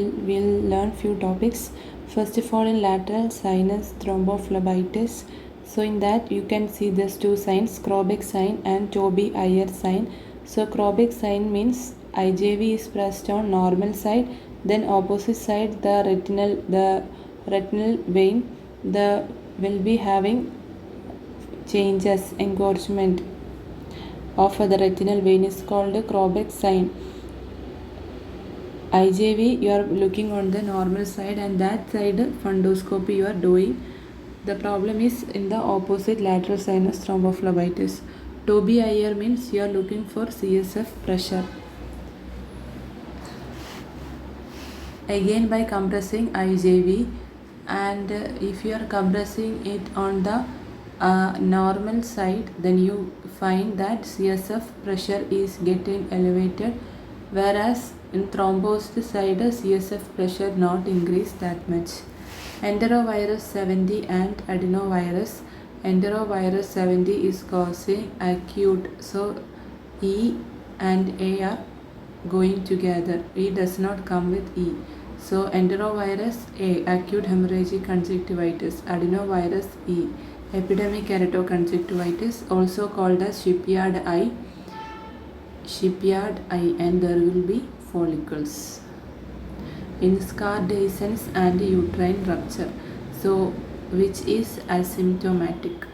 We'll learn few topics. First of all, in lateral sinus thrombophlebitis. So in that you can see these two signs, Crobeck sign and Tobey-Ayer sign. So Crobeck sign means IJV is pressed on normal side, then opposite side the retinal vein the will be having changes, engorgement of the retinal vein is called Crobeck sign. IJV you are looking on the normal side and that side fundoscopy you are doing. The problem is in the opposite lateral sinus thrombophlebitis. Tobey-Ayer means you are looking for CSF pressure. Again by compressing IJV, and if you are compressing it on the normal side, then you find that CSF pressure is getting elevated, whereas in thrombosed side CSF pressure not increase that much. Enterovirus 70 and adenovirus. Enterovirus 70 is causing acute, so E and A are going together. E does not come with E. So enterovirus A, acute hemorrhagic conjunctivitis. Adenovirus E, epidemic keratoconjunctivitis, also called as shipyard eye. Shipyard eye, and there will be follicles. In scar dehiscence and uterine rupture, so which is asymptomatic.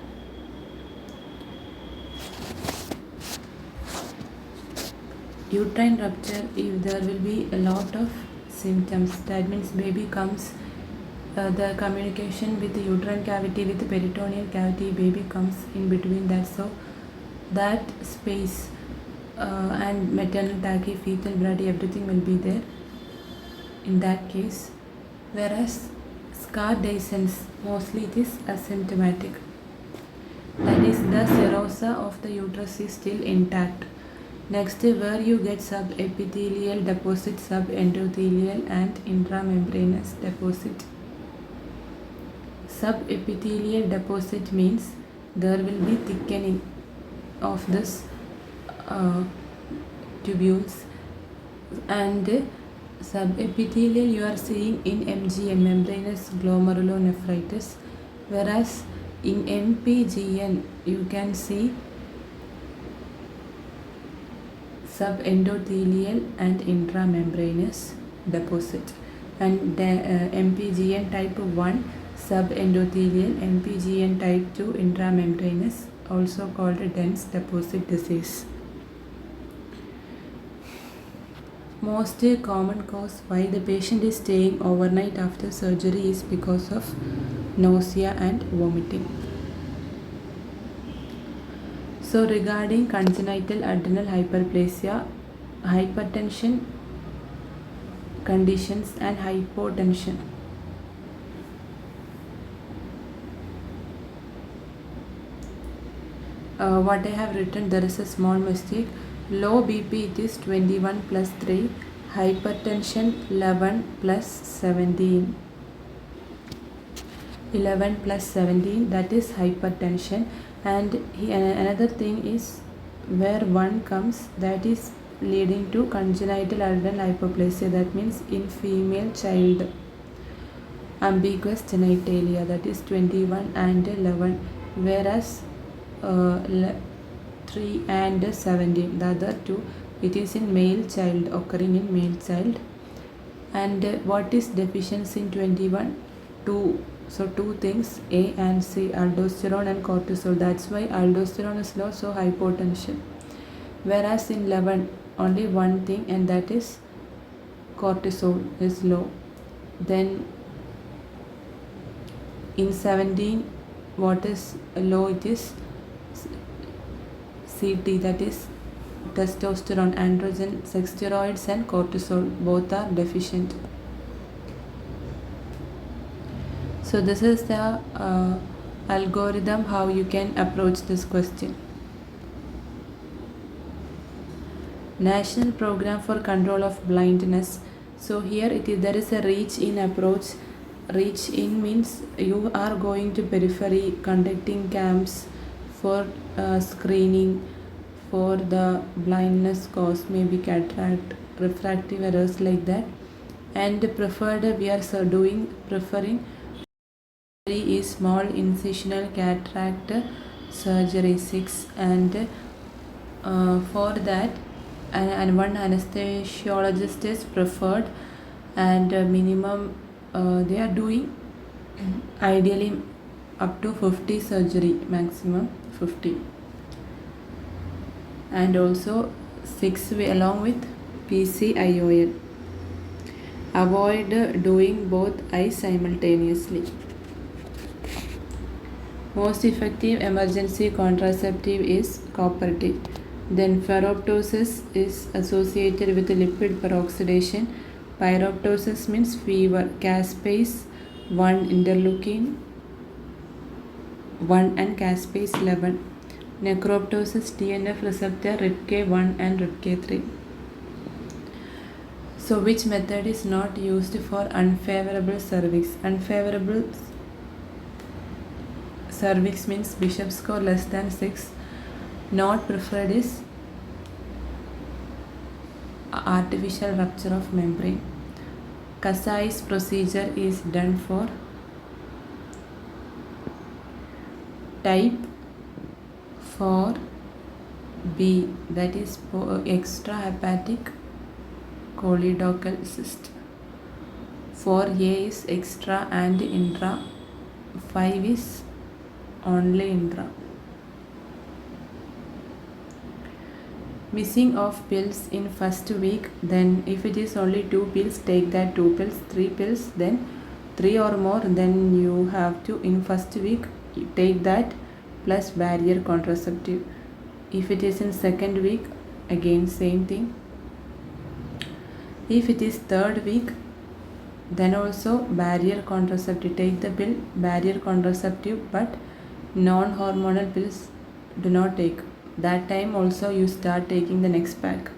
Uterine rupture, if there will be a lot of symptoms, that means baby comes, the communication with the uterine cavity with the peritoneal cavity, baby comes in between that, so that space and maternal tachy, fetal blood, everything will be there in that case. Whereas scar dehiscence, mostly it is asymptomatic, that is the serosa of the uterus is still intact. Next, where you get subepithelial deposit, subendothelial and intramembranous deposit. Subepithelial deposit means there will be thickening of this tubules, and subepithelial you are seeing in MGN, membranous glomerulonephritis, whereas in MPGN you can see subendothelial and intramembranous deposit, and MPGN type 1 subendothelial, MPGN type 2 intramembranous, also called dense deposit disease. Most common cause why the patient is staying overnight after surgery is because of nausea and vomiting. So regarding congenital adrenal hyperplasia, hypertension conditions and hypotension. What I have written, there is a small mistake. Low BP it is 21 plus 3, hypertension 11 plus 17. 11 plus 17, that is hypertension. And another thing is where 1 comes, that is leading to congenital adrenal hyperplasia, that means in female child. Ambiguous genitalia, that is 21 and 11, whereas 3 and 17, the other two, it is in male child, occurring in male child. And what is deficiency in 21? 2. So 2 things, A and C, aldosterone and cortisol. That's why aldosterone is low, so hypotension. Whereas in 11, only one thing, and that is cortisol is low. Then in 17, what is low? It is CT, that is testosterone, androgen, sex steroids and cortisol, both are deficient. So this is the algorithm how you can approach this question. National Program for Control of Blindness. So here there is a reach in approach. Reach in means you are going to periphery, conducting camps for screening for the blindness cause, maybe cataract, refractive errors like that. And preferred we are so doing preferring is small incisional cataract surgery 6, and for that and one anesthesiologist is preferred, and minimum they are doing ideally up to 50 surgery, maximum 50, and also 6 along with PCIOL. Avoid doing both eyes simultaneously. Most effective emergency contraceptive is copper-T. Then phoroptosis is associated with lipid peroxidation. Pyroptosis means fever. Caspase 1, interleukin 1 and caspase 11. Necroptosis TNF receptor RIPK1 and RIPK3. So which method is not used for unfavorable cervix? Unfavorable cervix means Bishop score less than 6. Not preferred is artificial rupture of membrane. Kasai's procedure is done for type 4B, that is extrahepatic choledochal cyst. 4A is extra and intra. 5 is only intra. Missing of pills in first week, then if it is only 2 pills, take that 2 pills. 3 pills, then 3 or more, then you have to in first week take that plus barrier contraceptive. If it is in second week, again same thing. If it is third week, then also barrier contraceptive, take the pill barrier contraceptive, but non-hormonal pills do not take. That time also you start taking the next pack.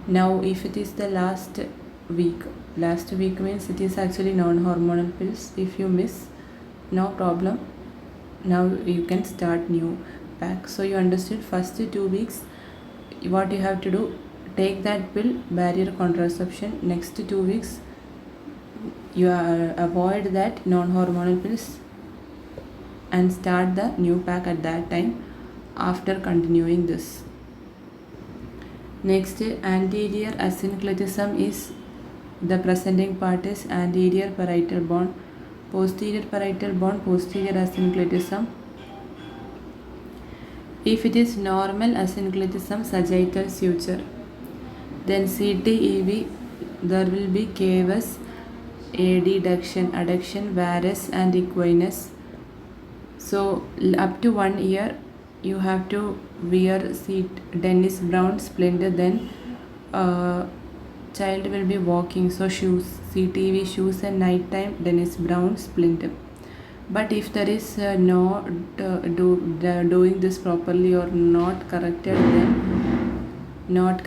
Now if it is the last week means it is actually non-hormonal pills. If you miss, no problem, now you can start new pack. So you understood first 2 weeks what you have to do, take that pill barrier contraception. Next 2 weeks you avoid that non-hormonal pills and start the new pack at that time after continuing this. Next, anterior asynclitism is the presenting part is anterior parietal bone, posterior parietal bone, posterior asynclitism. If it is normal asynclitism, sagittal suture. Then CTEV, there will be cavus, adduction, varus and equinus. So up to 1 year you have to wear Dennis Brown splinter, then child will be walking, so shoes, CTV shoes, and night time Dennis Brown splinter. But if there is doing this properly or not corrected, then not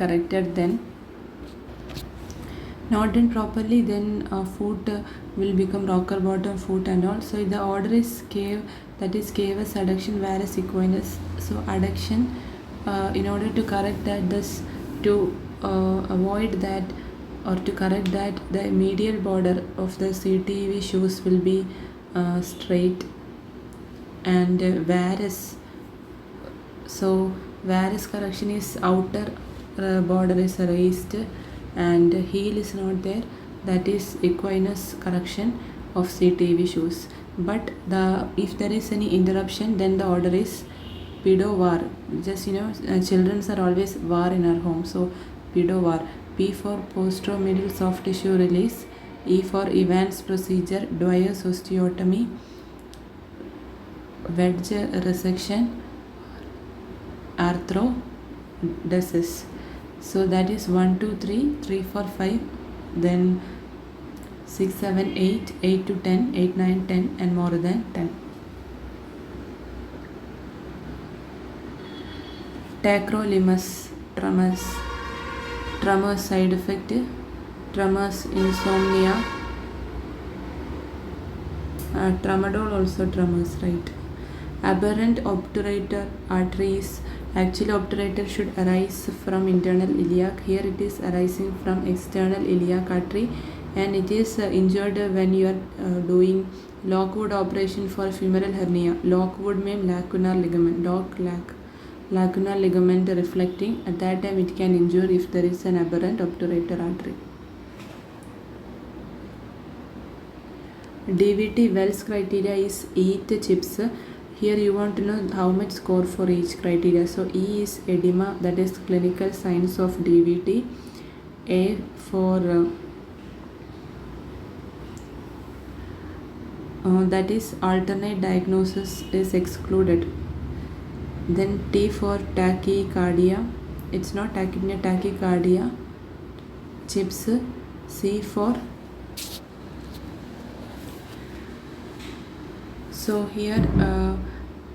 done properly, then foot will become rocker bottom foot and all. So the order is cave, that is cavus, adduction, varus, equinus. So adduction, in order to correct that, this to avoid that or to correct that, the medial border of the CTV shoes will be straight, and varus. So varus correction is outer border is raised and heel is not there, that is equinus correction of CTV shoes. But if there is any interruption, then the order is pedo var. Just children are always var in our home, so pedo var. P for posteromedial soft tissue release, E for Evans procedure, Dwyer's osteotomy, wedge resection, arthrodesis. So that is 1, 2, 3, 3, 4, 5, then 6, 7, 8, 8 to 10, 8, 9, 10 and more than 10. Tacrolimus tremors side effect, tremors, insomnia, tramadol also tremors, right? Aberrant obturator arteries. Actually obturator should arise from internal iliac. Here it is arising from external iliac artery. and it is injured when you are doing Lockwood operation for femoral hernia. Lockwood means lacunar ligament. Lacunar ligament reflecting. At that time, it can injure if there is an aberrant obturator artery. DVT Wells criteria is eat chips. Here you want to know how much score for each criteria. So E is edema, that is clinical signs of DVT. A for that is alternate diagnosis is excluded. Then T for tachycardia. It's not tachypnea, tachycardia. Chips. C for so here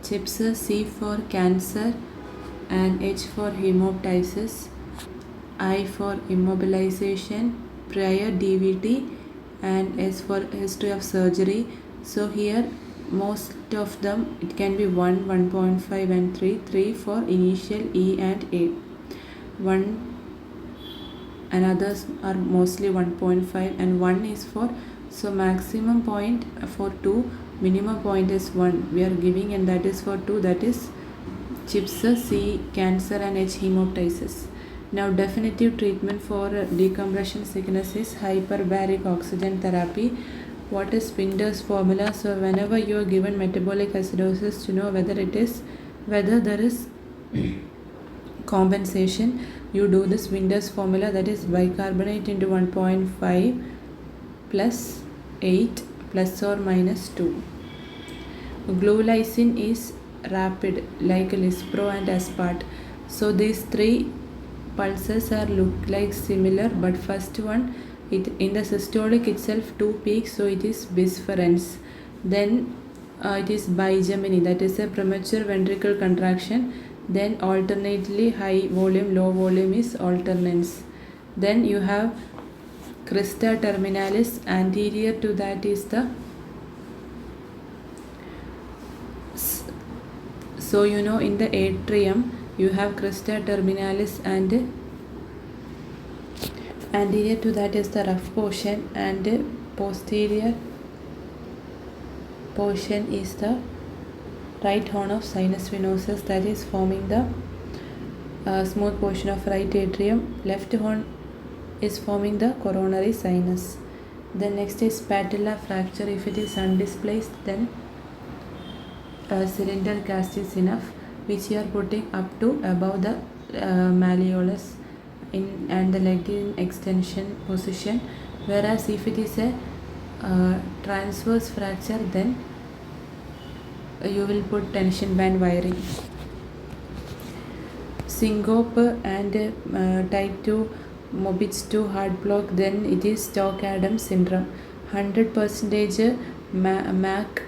chips. C for cancer and H for hemoptysis. I for immobilization prior DVT and S for history of surgery. So here most of them it can be 1, 1.5 and 3. 3 for initial E and A. 1 and others are mostly 1.5 and 1 is for, so maximum point for 2, minimum point is 1 we are giving, and that is for 2, that is chips. C cancer and H hemoptysis. Now definitive treatment for decompression sickness is hyperbaric oxygen therapy. What is Pinder's formula? So whenever you are given metabolic acidosis, to know whether there is compensation, you do this Winder's formula, that is bicarbonate into 1.5 plus 8 plus or minus 2. Glulysin is rapid like Lispro and Aspart. So these three pulses are look like similar, but first one it in the systolic itself 2 peaks, so it is bisference. Then it is bigeminy, that is a premature ventricle contraction. Then alternately high volume, low volume is alternance. Then you have crista terminalis, anterior to that is the, so you know in the atrium you have crista terminalis and anterior to that is the rough portion, and posterior portion is the right horn of sinus venosus, that is forming the smooth portion of right atrium. Left horn is forming the coronary sinus. Then next is patella fracture. If it is undisplaced, then cylinder cast is enough, which you are putting up to above the malleolus in and the leg in extension position. Whereas if it is a transverse fracture, then you will put tension band wiring. Syncope and type 2 Mobitz 2 heart block, then it is Stock-Adams syndrome. 100% MAC,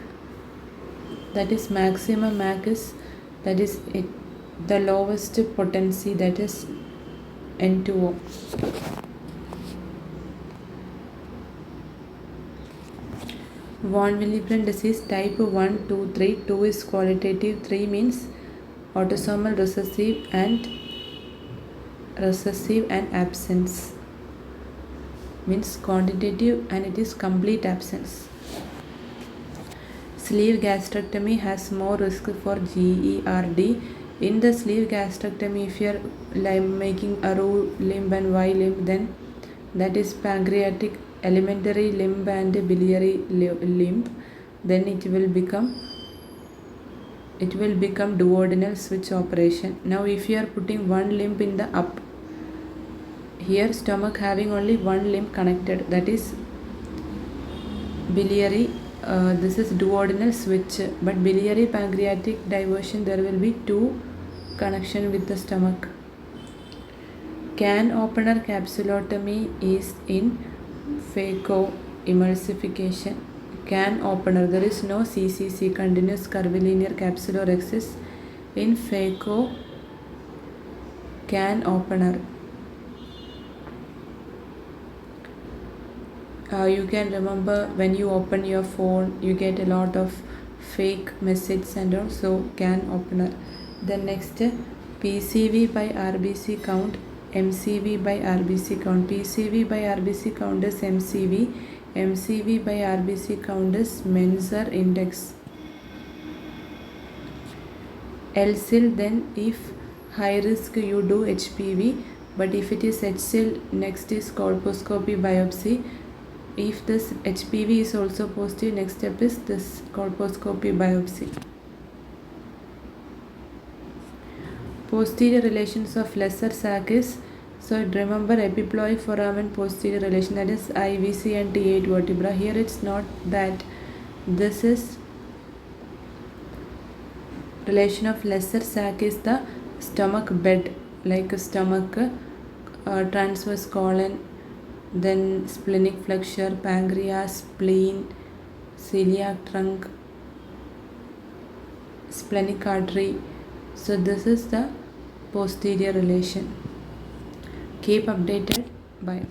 that is maximum MAC is, that is it, the lowest potency, that is N2O. Von Willebrand disease type 1, 2, 3. 2 is qualitative, 3 means autosomal recessive and absence means quantitative, and it is complete absence. Sleeve gastrectomy has more risk for GERD. In the sleeve gastrectomy, if you are making a roux limb and Y limb, then that is pancreatic, alimentary limb and biliary limb, then it will become duodenal switch operation. Now if you are putting one limb in the up, here stomach having only one limb connected, that is biliary, this is duodenal switch, but biliary pancreatic diversion there will be two connection with the stomach. Can opener capsulotomy is in phaco emulsification. Can opener, there is no CCC, continuous curvilinear capsulorhexis, in phaco can opener. You can remember when you open your phone, you get a lot of fake messages and also can opener. Then next, PCV by RBC count MCV by RBC count. PCV by RBC count is MCV. MCV by RBC count is Menzer index. LCIL, then if high risk you do HPV, but if it is HCIL, next is colposcopy biopsy. If this HPV is also positive, next step is this colposcopy biopsy. Posterior relations of lesser sac is, so remember epiploic foramen posterior relation, that is IVC and T8 vertebra. Here it's not that. This is relation of lesser sac is the stomach bed, like a stomach, transverse colon, then splenic flexure, pancreas, spleen, celiac trunk, splenic artery. So this is the posterior relation. Keep updated. Bye.